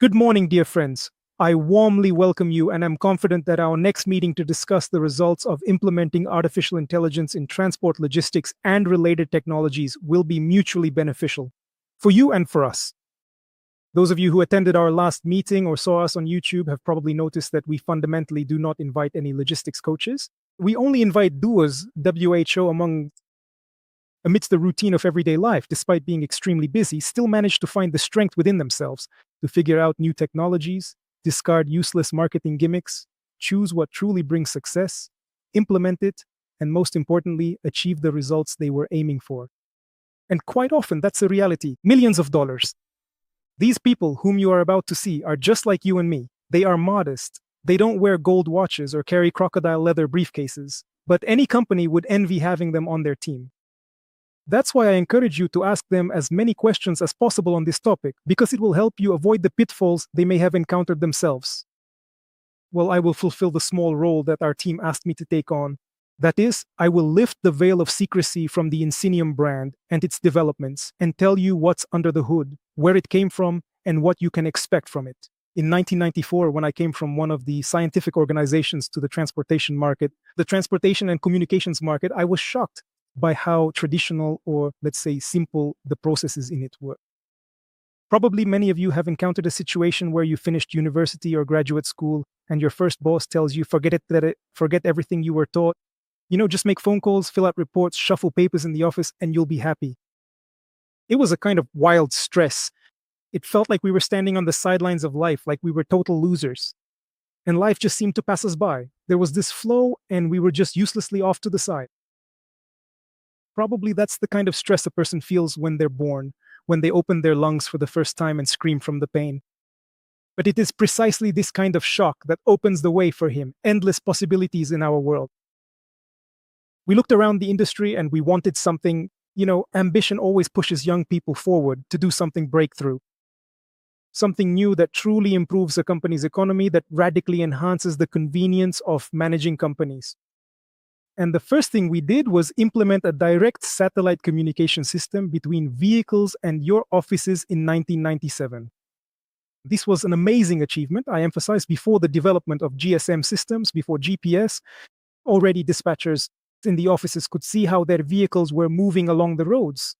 Good morning, dear friends. I warmly welcome you, and I'm confident that our next meeting to discuss the results of implementing artificial intelligence in transport logistics and related technologies will be mutually beneficial for you and for us. Those of you who attended our last meeting or saw us on YouTube have probably noticed that we fundamentally do not invite any logistics coaches. We only invite doers, WHO, amidst the routine of everyday life, despite being extremely busy, still manage to find the strength within themselves to figure out new technologies, discard useless marketing gimmicks, choose what truly brings success, implement it, and most importantly, achieve the results they were aiming for. And quite often, that's a reality. Millions of dollars. These people whom you are about to see are just like you and me. They are modest. They don't wear gold watches or carry crocodile leather briefcases, but any company would envy having them on their team. That's why I encourage you to ask them as many questions as possible on this topic, because it will help you avoid the pitfalls they may have encountered themselves. Well, I will fulfill the small role that our team asked me to take on. That is, I will lift the veil of secrecy from the Infinium brand and its developments and tell you what's under the hood, where it came from, and what you can expect from it. In 1994, when I came from one of the scientific organizations to the transportation market, the transportation and communications market, I was shocked by how traditional, or let's say simple, the processes in it were. Probably many of you have encountered a situation where you finished university or graduate school and your first boss tells you, forget everything you were taught. Just make phone calls, fill out reports, shuffle papers in the office, and you'll be happy. It was a kind of wild stress. It felt like we were standing on the sidelines of life, like we were total losers. And life just seemed to pass us by. There was this flow, and we were just uselessly off to the side. Probably that's the kind of stress a person feels when they're born, when they open their lungs for the first time and scream from the pain. But it is precisely this kind of shock that opens the way for him, endless possibilities in our world. We looked around the industry and we wanted something. Ambition always pushes young people forward to do something breakthrough. Something new that truly improves a company's economy, that radically enhances the convenience of managing companies. And the first thing we did was implement a direct satellite communication system between vehicles and your offices in 1997. This was an amazing achievement. I emphasize, before the development of GSM systems, before GPS, already dispatchers in the offices could see how their vehicles were moving along the roads.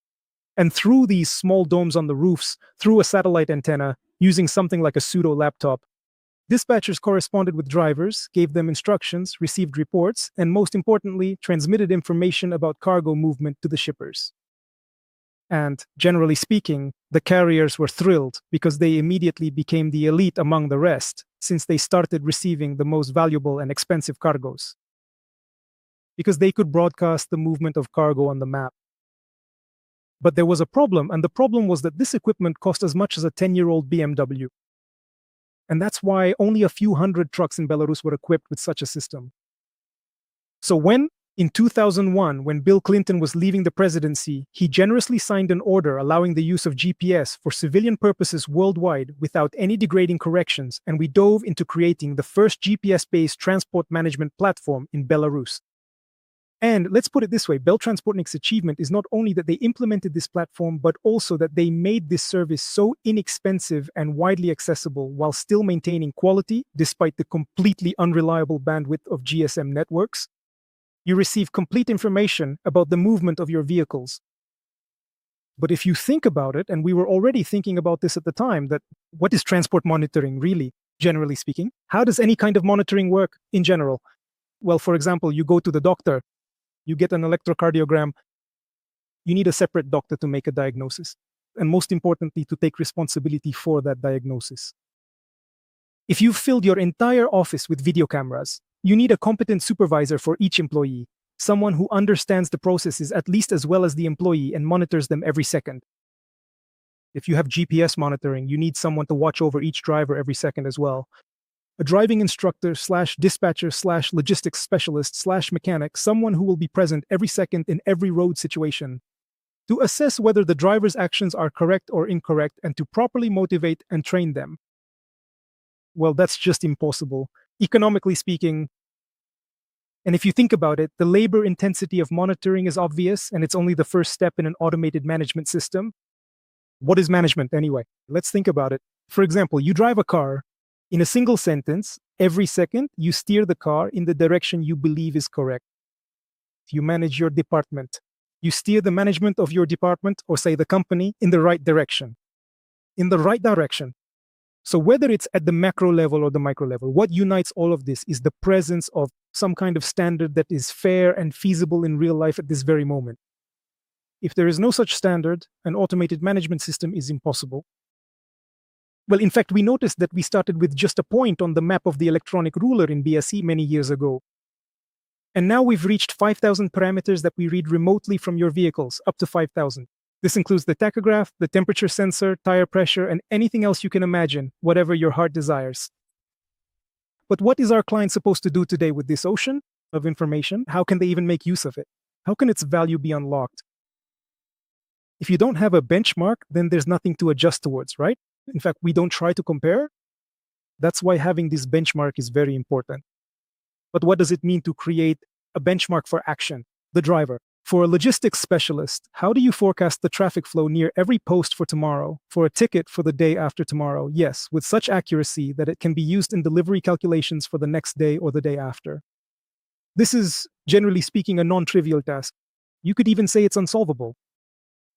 And through these small domes on the roofs, through a satellite antenna, using something like a pseudo laptop, dispatchers corresponded with drivers, gave them instructions, received reports, and most importantly, transmitted information about cargo movement to the shippers. And generally speaking, the carriers were thrilled because they immediately became the elite among the rest, since they started receiving the most valuable and expensive cargoes. Because they could broadcast the movement of cargo on the map. But there was a problem, and the problem was that this equipment cost as much as a 10-year-old BMW. And that's why only a few hundred trucks in Belarus were equipped with such a system. So in 2001, when Bill Clinton was leaving the presidency, he generously signed an order allowing the use of GPS for civilian purposes worldwide without any degrading corrections, and we dove into creating the first GPS-based transport management platform in Belarus. And let's put it this way, Beltransportnik's achievement is not only that they implemented this platform, but also that they made this service so inexpensive and widely accessible while still maintaining quality, despite the completely unreliable bandwidth of GSM networks. You receive complete information about the movement of your vehicles. But if you think about it, and we were already thinking about this at the time, that what is transport monitoring really, generally speaking? How does any kind of monitoring work in general? Well, for example, you go to the doctor, you get an electrocardiogram, you need a separate doctor to make a diagnosis, and most importantly, to take responsibility for that diagnosis. If you've filled your entire office with video cameras, you need a competent supervisor for each employee, someone who understands the processes at least as well as the employee and monitors them every second. If you have GPS monitoring, you need someone to watch over each driver every second as well. A driving instructor / dispatcher / logistics specialist / mechanic, someone who will be present every second in every road situation to assess whether the driver's actions are correct or incorrect and to properly motivate and train them. Well, that's just impossible, economically speaking. And if you think about it, the labor intensity of monitoring is obvious, and it's only the first step in an automated management system. What is management anyway? Let's think about it. For example, you drive a car. In a single sentence, every second, you steer the car in the direction you believe is correct. You manage your department. You steer the management of your department, or say the company, in the right direction. In the right direction. So whether it's at the macro level or the micro level, what unites all of this is the presence of some kind of standard that is fair and feasible in real life at this very moment. If there is no such standard, an automated management system is impossible. Well, in fact, we noticed that we started with just a point on the map of the electronic ruler in BSE many years ago. And now we've reached 5,000 parameters that we read remotely from your vehicles, up to 5,000. This includes the tachograph, the temperature sensor, tire pressure, and anything else you can imagine, whatever your heart desires. But what is our client supposed to do today with this ocean of information? How can they even make use of it? How can its value be unlocked? If you don't have a benchmark, then there's nothing to adjust towards, right? In fact, we don't try to compare. That's why having this benchmark is very important. But what does it mean to create a benchmark for action? The driver. For a logistics specialist, how do you forecast the traffic flow near every post for tomorrow, for a ticket for the day after tomorrow? Yes, with such accuracy that it can be used in delivery calculations for the next day or the day after. This is, generally speaking, a non-trivial task. You could even say it's unsolvable.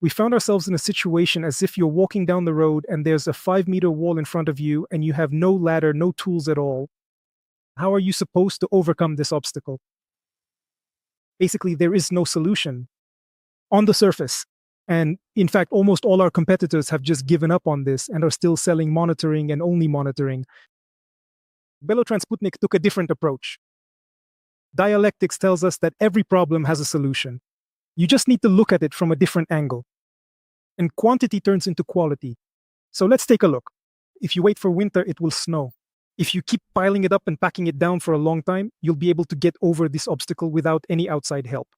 We found ourselves in a situation as if you're walking down the road and there's a 5-meter wall in front of you and you have no ladder, no tools at all. How are you supposed to overcome this obstacle? Basically, there is no solution on the surface. And in fact, almost all our competitors have just given up on this and are still selling monitoring and only monitoring. Sputnik took a different approach. Dialectics tells us that every problem has a solution. You just need to look at it from a different angle. And quantity turns into quality. So let's take a look. If you wait for winter, it will snow. If you keep piling it up and packing it down for a long time, you'll be able to get over this obstacle without any outside help.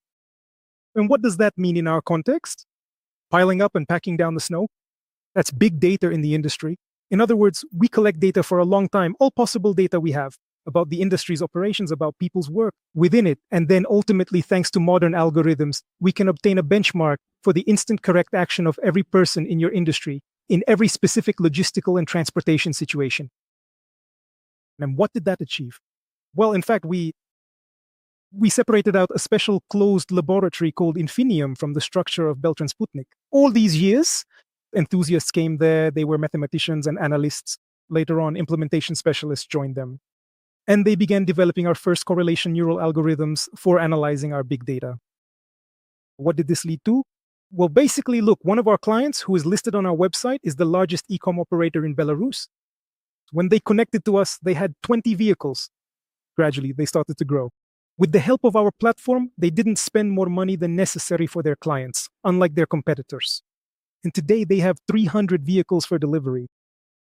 And what does that mean in our context? Piling up and packing down the snow? That's big data in the industry. In other words, we collect data for a long time, all possible data we have about the industry's operations, about people's work within it. And then ultimately, thanks to modern algorithms, we can obtain a benchmark for the instant correct action of every person in your industry, in every specific logistical and transportation situation. And what did that achieve? Well, in fact, we separated out a special closed laboratory called Infinium from the structure of Sputnik. All these years, enthusiasts came there. They were mathematicians and analysts. Later on, implementation specialists joined them. And they began developing our first correlation neural algorithms for analyzing our big data. What did this lead to? Well, basically, look, one of our clients who is listed on our website is the largest e-com operator in Belarus. When they connected to us, they had 20 vehicles. Gradually, they started to grow. With the help of our platform, they didn't spend more money than necessary for their clients, unlike their competitors. And today, they have 300 vehicles for delivery.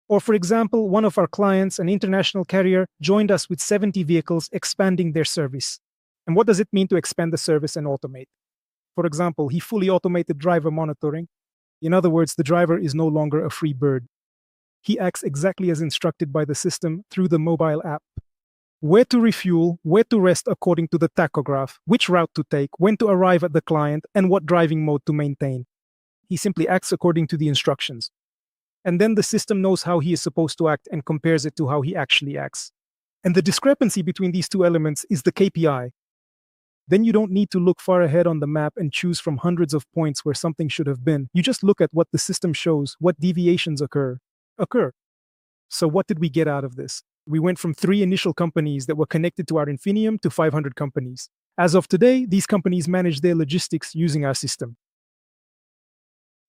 Or for example, one of our clients, an international carrier, joined us with 70 vehicles, expanding their service. And what does it mean to expand the service and automate? For example, he fully automated driver monitoring. In other words, the driver is no longer a free bird. He acts exactly as instructed by the system through the mobile app. Where to refuel, where to rest according to the tachograph, which route to take, when to arrive at the client, and what driving mode to maintain. He simply acts according to the instructions. And then the system knows how he is supposed to act and compares it to how he actually acts. And the discrepancy between these two elements is the KPI. Then you don't need to look far ahead on the map and choose from hundreds of points where something should have been. You just look at what the system shows, what deviations occur. So what did we get out of this? We went from 3 initial companies that were connected to our Infinium to 500 companies. As of today, these companies manage their logistics using our system.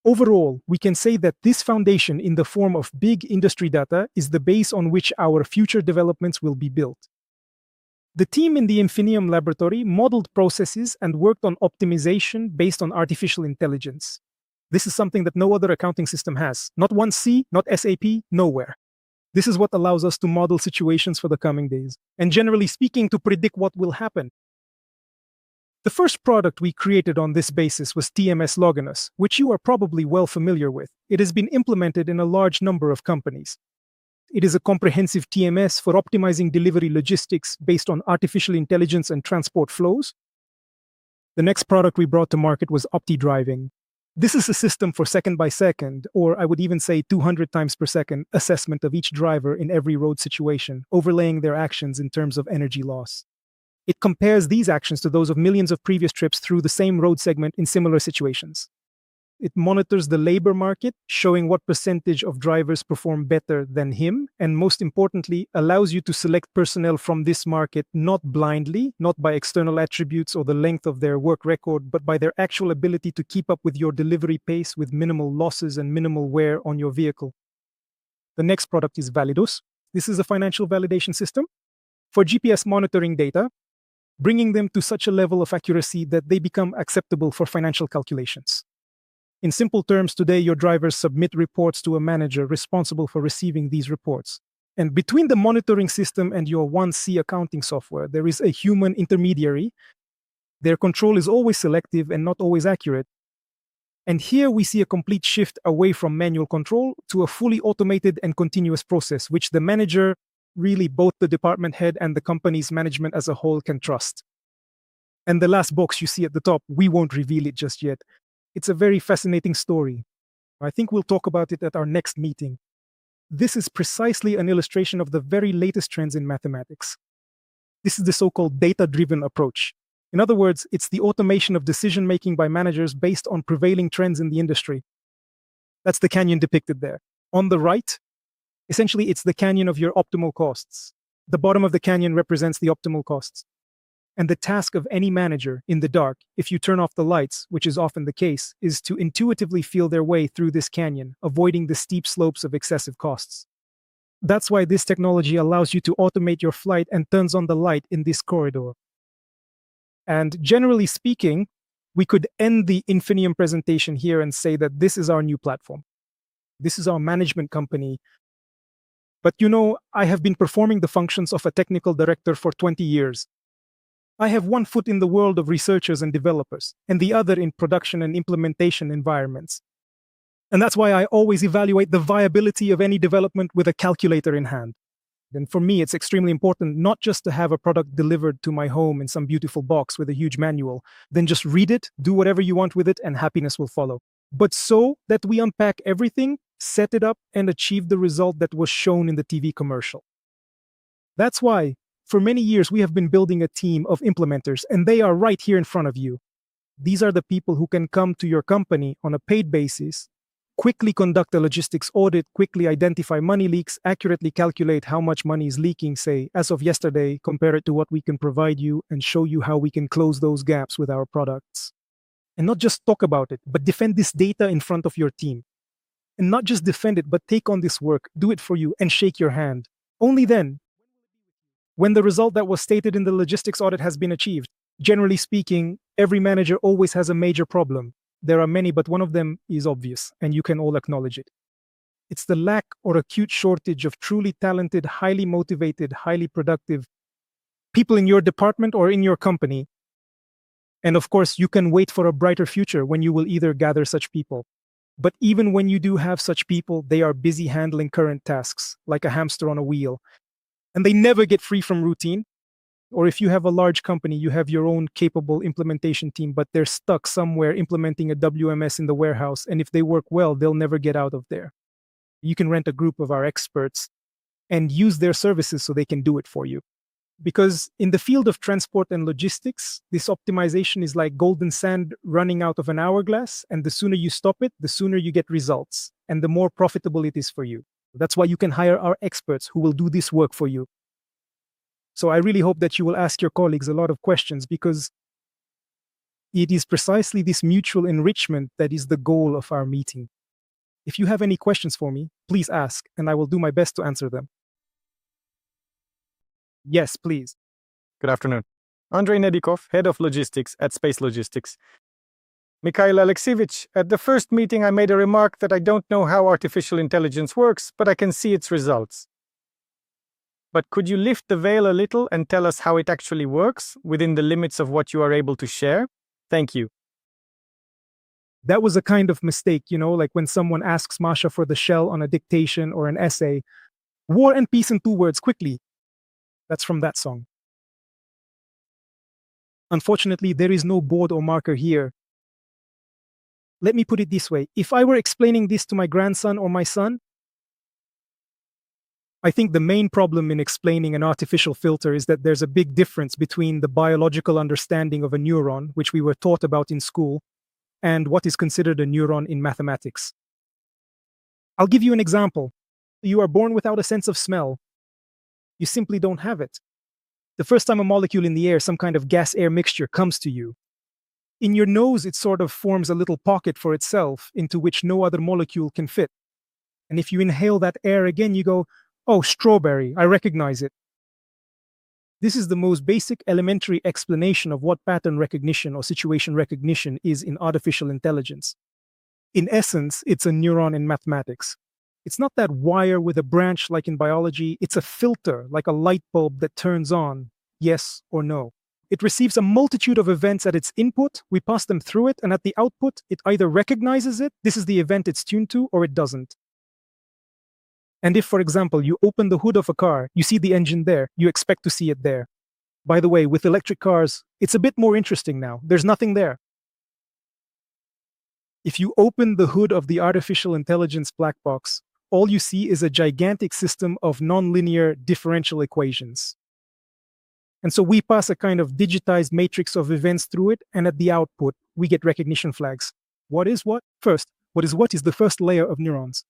Overall, we can say that this foundation in the form of big industry data is the base on which our future developments will be built. The team in the Infinium laboratory modeled processes and worked on optimization based on artificial intelligence. This is something that no other accounting system has. Not 1C, not SAP, nowhere. This is what allows us to model situations for the coming days, and generally speaking, to predict what will happen. The first product we created on this basis was TMS Loginus, which you are probably well familiar with. It has been implemented in a large number of companies. It is a comprehensive TMS for optimizing delivery logistics based on artificial intelligence and transport flows. The next product we brought to market was OptiDriving. This is a system for second by second, or I would even say 200 times per second, assessment of each driver in every road situation, overlaying their actions in terms of energy loss. It compares these actions to those of millions of previous trips through the same road segment in similar situations. It monitors the labor market, showing what percentage of drivers perform better than him, and most importantly, allows you to select personnel from this market not blindly, not by external attributes or the length of their work record, but by their actual ability to keep up with your delivery pace with minimal losses and minimal wear on your vehicle. The next product is Validos. This is a financial validation system for GPS monitoring data, bringing them to such a level of accuracy that they become acceptable for financial calculations. In simple terms, today your drivers submit reports to a manager responsible for receiving these reports. And between the monitoring system and your 1C accounting software, there is a human intermediary. Their control is always selective and not always accurate. And here we see a complete shift away from manual control to a fully automated and continuous process, which the manager, really both the department head and the company's management as a whole, can trust. And the last box you see at the top, we won't reveal it just yet. It's a very fascinating story. I think we'll talk about it at our next meeting. This is precisely an illustration of the very latest trends in mathematics. This is the so-called data-driven approach. In other words, it's the automation of decision-making by managers based on prevailing trends in the industry. That's the canyon depicted there. On the right, essentially it's the canyon of your optimal costs. The bottom of the canyon represents the optimal costs. And the task of any manager in the dark, if you turn off the lights, which is often the case, is to intuitively feel their way through this canyon, avoiding the steep slopes of excessive costs. That's why this technology allows you to automate your flight and turns on the light in this corridor. And generally speaking, we could end the Infinium presentation here and say that this is our new platform. This is our management company. But I have been performing the functions of a technical director for 20 years. I have one foot in the world of researchers and developers, and the other in production and implementation environments. And that's why I always evaluate the viability of any development with a calculator in hand. And for me, it's extremely important not just to have a product delivered to my home in some beautiful box with a huge manual, then just read it, do whatever you want with it, and happiness will follow. But so that we unpack everything, set it up, and achieve the result that was shown in the TV commercial. That's why, for many years, we have been building a team of implementers, and they are right here in front of you. These are the people who can come to your company on a paid basis, quickly conduct a logistics audit, quickly identify money leaks, accurately calculate how much money is leaking, say, as of yesterday, compare it to what we can provide you, and show you how we can close those gaps with our products. And not just talk about it, but defend this data in front of your team. And not just defend it, but take on this work, do it for you, and shake your hand. Only then, when the result that was stated in the logistics audit has been achieved. Generally speaking, every manager always has a major problem. There are many, but one of them is obvious, and you can all acknowledge it. It's the lack or acute shortage of truly talented, highly motivated, highly productive people in your department or in your company. And of course, you can wait for a brighter future when you will either gather such people. But even when you do have such people, they are busy handling current tasks, like a hamster on a wheel. And they never get free from routine. Or if you have a large company, you have your own capable implementation team, but they're stuck somewhere implementing a WMS in the warehouse. And if they work well, they'll never get out of there. You can rent a group of our experts and use their services so they can do it for you. Because in the field of transport and logistics, this optimization is like golden sand running out of an hourglass. And the sooner you stop it, the sooner you get results and the more profitable it is for you. That's why you can hire our experts who will do this work for you. So I really hope that you will ask your colleagues a lot of questions, because it is precisely this mutual enrichment that is the goal of our meeting. If you have any questions for me, please ask, and I will do my best to answer them. Yes, please. Good afternoon. Andrei Nedikov, Head of Logistics at Space Logistics. Mikhail Alexievich, at the first meeting I made a remark that I don't know how artificial intelligence works, but I can see its results. But could you lift the veil a little and tell us how it actually works within the limits of what you are able to share? Thank you. That was a kind of mistake, like when someone asks Masha for the shell on a dictation or an essay. War and peace in 2 words, quickly. That's from that song. Unfortunately, there is no board or marker here. Let me put it this way. If I were explaining this to my grandson or my son, I think the main problem in explaining an artificial filter is that there's a big difference between the biological understanding of a neuron, which we were taught about in school, and what is considered a neuron in mathematics. I'll give you an example. You are born without a sense of smell. You simply don't have it. The first time a molecule in the air, some kind of gas-air mixture, comes to you, in your nose, it sort of forms a little pocket for itself into which no other molecule can fit. And if you inhale that air again, you go, oh, strawberry, I recognize it. This is the most basic elementary explanation of what pattern recognition or situation recognition is in artificial intelligence. In essence, it's a neuron in mathematics. It's not that wire with a branch like in biology, it's a filter like a light bulb that turns on, yes or no. It receives a multitude of events at its input, we pass them through it, and at the output, it either recognizes it, this is the event it's tuned to, or it doesn't. And if, for example, you open the hood of a car, you see the engine there, you expect to see it there. By the way, with electric cars, it's a bit more interesting now. There's nothing there. If you open the hood of the artificial intelligence black box, all you see is a gigantic system of nonlinear differential equations. And so we pass a kind of digitized matrix of events through it, and at the output, we get recognition flags. What is what? First, what is the first layer of neurons.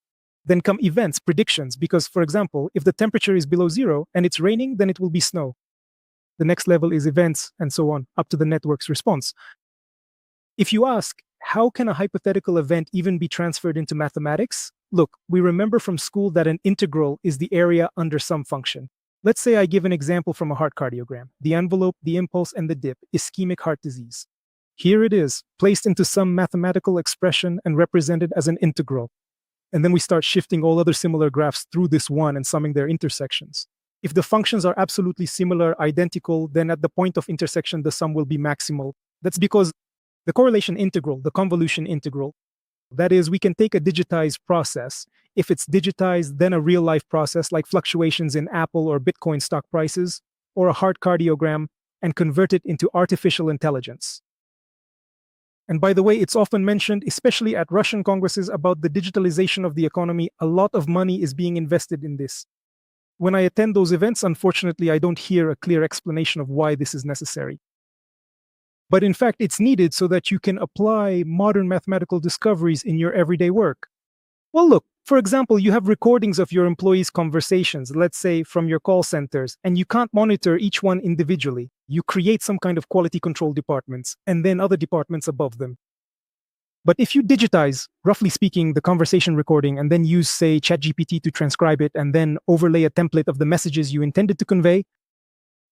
Then come events, predictions, because, for example, if the temperature is below zero and it's raining, then it will be snow. The next level is events, and so on, up to the network's response. If you ask, how can a hypothetical event even be transferred into mathematics? Look, we remember from school that an integral is the area under some function. Let's say I give an example from a heart cardiogram. The envelope, the impulse, and the dip, ischemic heart disease. Here it is, placed into some mathematical expression and represented as an integral. And then we start shifting all other similar graphs through this one and summing their intersections. If the functions are absolutely similar, identical, then at the point of intersection, the sum will be maximal. That's because the correlation integral, the convolution integral, that is, we can take a digitized process. If it's digitized, then a real-life process like fluctuations in Apple or Bitcoin stock prices, or a heart cardiogram, and convert it into artificial intelligence. And by the way, it's often mentioned, especially at Russian congresses, about the digitalization of the economy. A lot of money is being invested in this. When I attend those events, unfortunately, I don't hear a clear explanation of why this is necessary. But in fact, it's needed so that you can apply modern mathematical discoveries in your everyday work. Well, look, for example, you have recordings of your employees' conversations, let's say from your call centers, and you can't monitor each one individually. You create some kind of quality control departments, and then other departments above them. But if you digitize, roughly speaking, the conversation recording, and then use, say, ChatGPT to transcribe it, and then overlay a template of the messages you intended to convey,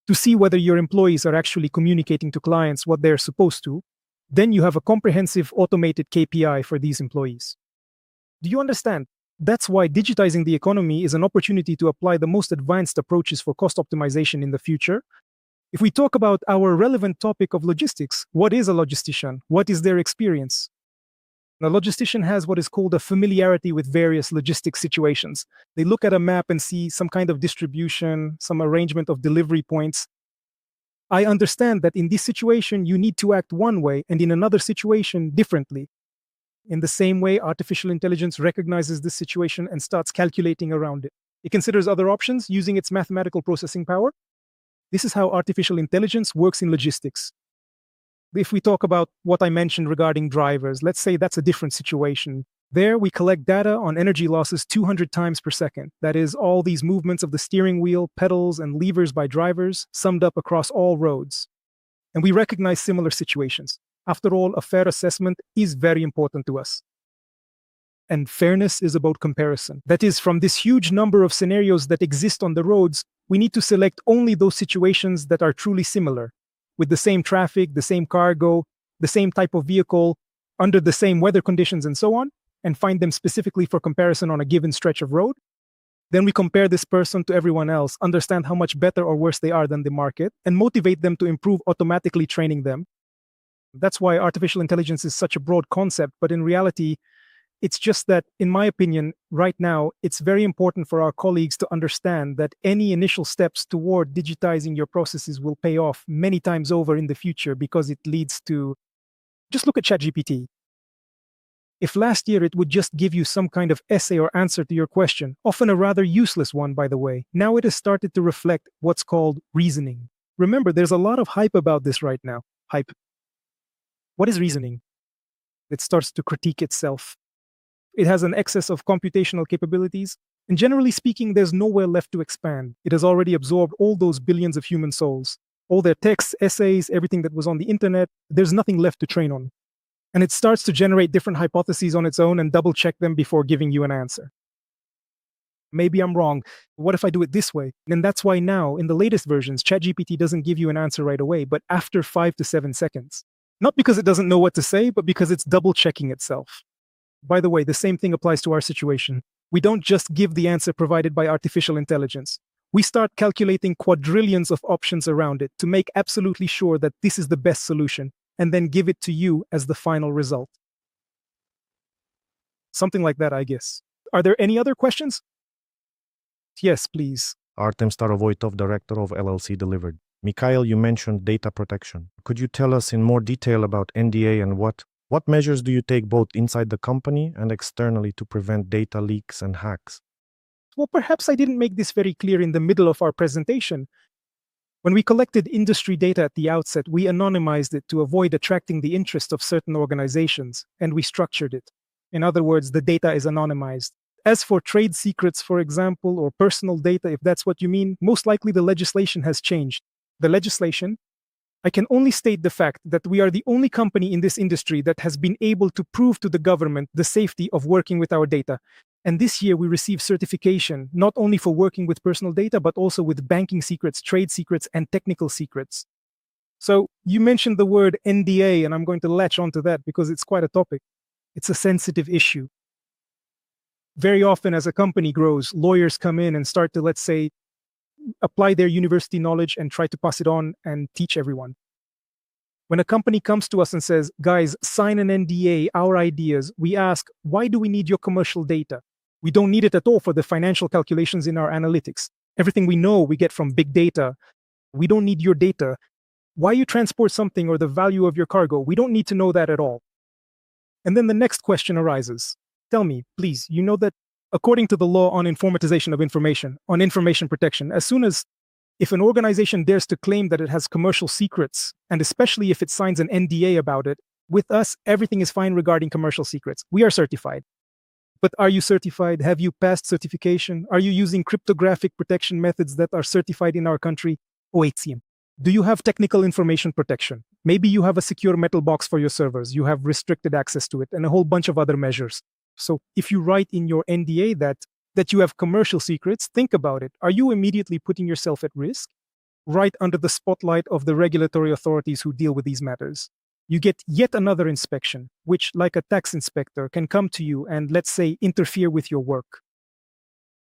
to see whether your employees are actually communicating to clients what they're supposed to, then you have a comprehensive automated KPI for these employees. Do you understand? That's why digitizing the economy is an opportunity to apply the most advanced approaches for cost optimization in the future. If we talk about our relevant topic of logistics, what is a logistician? What is their experience? A logistician has what is called a familiarity with various logistics situations. They look at a map and see some kind of distribution, some arrangement of delivery points. I understand that in this situation, you need to act one way, and in another situation, differently. In the same way, artificial intelligence recognizes this situation and starts calculating around it. It considers other options using its mathematical processing power. This is how artificial intelligence works in logistics. If we talk about what I mentioned regarding drivers, let's say that's a different situation. There, we collect data on energy losses 200 times per second. That is, all these movements of the steering wheel, pedals, and levers by drivers, summed up across all roads. And we recognize similar situations. After all, a fair assessment is very important to us. And fairness is about comparison. That is, from this huge number of scenarios that exist on the roads, we need to select only those situations that are truly similar, with the same traffic, the same cargo, the same type of vehicle, under the same weather conditions, and so on, and find them specifically for comparison on a given stretch of road. Then we compare this person to everyone else, understand how much better or worse they are than the market, and motivate them to improve, automatically training them. That's why artificial intelligence is such a broad concept, but in reality, it's just that, in my opinion, right now, it's very important for our colleagues to understand that any initial steps toward digitizing your processes will pay off many times over in the future, because it leads to, just look at ChatGPT. If last year it would just give you some kind of essay or answer to your question, often a rather useless one, by the way, now it has started to reflect what's called reasoning. Remember, there's a lot of hype about this right now. Hype. What is reasoning? It starts to critique itself. It has an excess of computational capabilities, and generally speaking, there's nowhere left to expand. It has already absorbed all those billions of human souls, all their texts, essays, everything that was on the internet. There's nothing left to train on. And it starts to generate different hypotheses on its own and double check them before giving you an answer. Maybe I'm wrong. What if I do it this way? And that's why now, in the latest versions, ChatGPT doesn't give you an answer right away, but after 5 to 7 seconds. Not because it doesn't know what to say, but because it's double checking itself. By the way, the same thing applies to our situation. We don't just give the answer provided by artificial intelligence. We start calculating quadrillions of options around it to make absolutely sure that this is the best solution, and then give it to you as the final result. Something like that, I guess. Are there any other questions? Yes, please. Artem Starovoitov, director of LLC Delivered. Mikhail, you mentioned data protection. Could you tell us in more detail about NDA and what measures do you take both inside the company and externally to prevent data leaks and hacks? Well, perhaps I didn't make this very clear in the middle of our presentation. When we collected industry data at the outset, we anonymized it to avoid attracting the interest of certain organizations, and we structured it. In other words, the data is anonymized. As for trade secrets, for example, or personal data, if that's what you mean, most likely the legislation has changed. The legislation? I can only state the fact that we are the only company in this industry that has been able to prove to the government the safety of working with our data. And this year we received certification, not only for working with personal data, but also with banking secrets, trade secrets, and technical secrets. So you mentioned the word NDA, and I'm going to latch onto that because it's quite a topic. It's a sensitive issue. Very often as a company grows, lawyers come in and start to, let's say, apply their university knowledge and try to pass it on and teach everyone. When a company comes to us and says, guys, sign an NDA, our ideas, we ask, why do we need your commercial data? We don't need it at all for the financial calculations in our analytics. Everything we know, we get from BigData. We don't need your data. Why you transport something or the value of your cargo, we don't need to know that at all. And then the next question arises. Tell me, please, you know that according to the law on informatization of information, on information protection, if an organization dares to claim that it has commercial secrets, and especially if it signs an NDA about it, with us, everything is fine regarding commercial secrets. We are certified. But are you certified? Have you passed certification? Are you using cryptographic protection methods that are certified in our country? OHCM. Do you have technical information protection? Maybe you have a secure metal box for your servers. You have restricted access to it and a whole bunch of other measures. So if you write in your NDA that you have commercial secrets, think about it. Are you immediately putting yourself at risk? Right under the spotlight of the regulatory authorities who deal with these matters. You get yet another inspection, which, like a tax inspector, can come to you and, let's say, interfere with your work.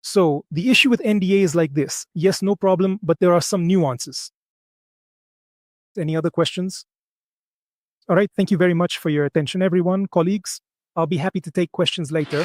So the issue with NDA is like this. Yes, no problem, but there are some nuances. Any other questions? All right, thank you very much for your attention, everyone, colleagues. I'll be happy to take questions later.